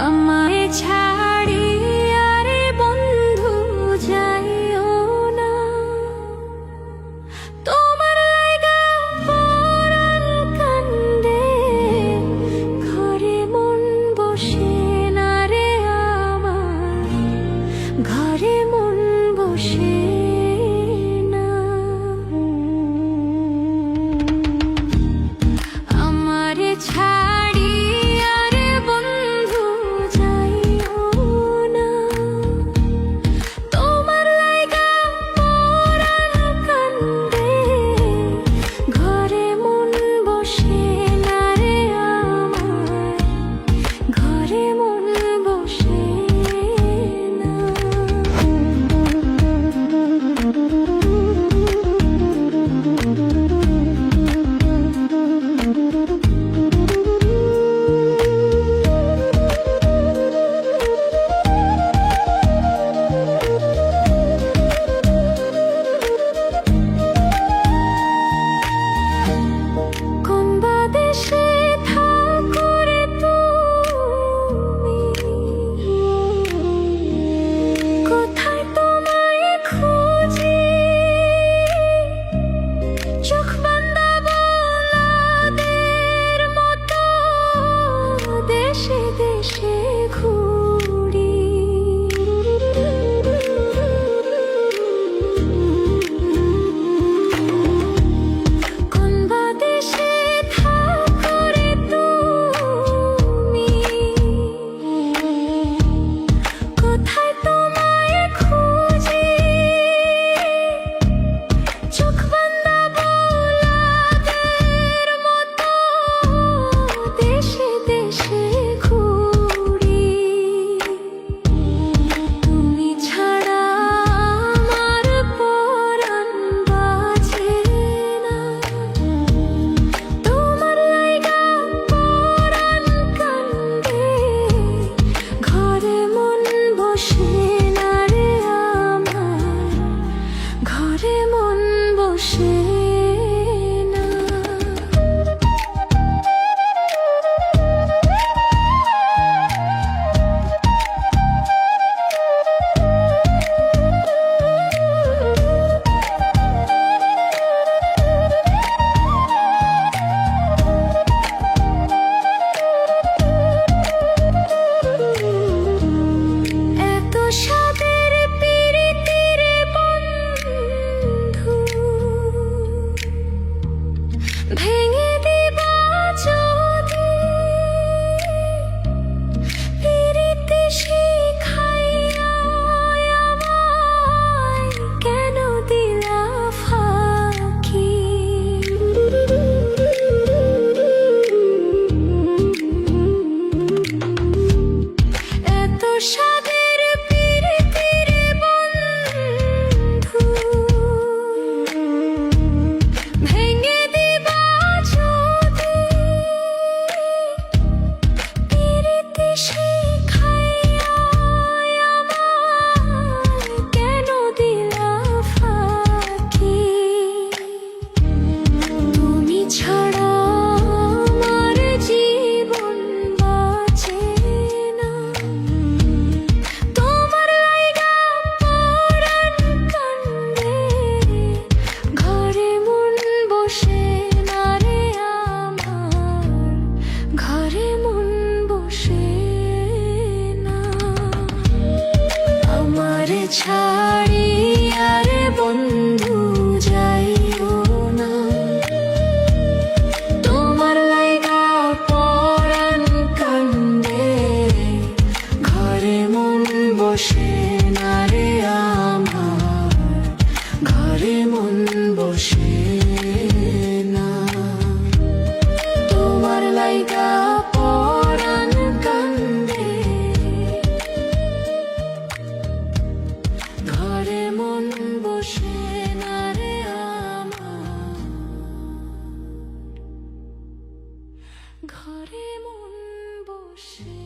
আমায় ছাড়িয়া রে বন্ধু যাইও না, তোমার লাইগা পরাণ কান্দে, ঘরে মন বসে না রে আমার, ঘরে মন বসে না। আমারে ছাড়িয়া রে বন্ধু যাইও না, তোমার লাইগা পরাণ কান্দে, ঘরে মন বসে না রে আমার, ঘরে মন বসে না। কোন বাদেশে থাকো রে তুমি, কোথায় তোমায় খুঁজি, চোখ বান্ধা বোলাদের মতো দেশে দেশে ঘুরি। কোন বাদেশে থাকো রে তুমি, কোথায় তোমায় খুঁজি, চোখ বান্ধা বোলাদের মতো দেশে দেশে ঘুরি। তুমি ছাড়া আমার পরাণ বাজে না, তোমার লাইগা পরাণ কান্দে, ঘরে মন বসে না রে আমার, ঘরে মন বসে না। এত সাদের পিরিতি রে বন্ধু, ভেঙে দিবা যদি, পিরিতি শিখাইয়া আমায় কেন দিলা ফাঁকি। এত সাদের পিরিতি রে বন্ধু, ভেঙে দিবা যদি, পিরিতি শিখাইয়া আমায় কেন দিলা ফাঁকি। তুমি ছাড়া আমার জীবন বাঁচে না, তোমার লাইগা পরাণ কান্দে, ঘরে মন বসে না রে আমার, ঘরে মন বসে না। আমারে ছাড়িয়া রে বন্ধু যাইও না, তোমার লাইগা পরাণ কান্দে, ঘরে মন বসে না রে আমার, ঘরে মন বসে না। তোমার লাইগা পরাণ কান্দে, ঘরে মন বসে না রে আমার, ঘরে মন বসে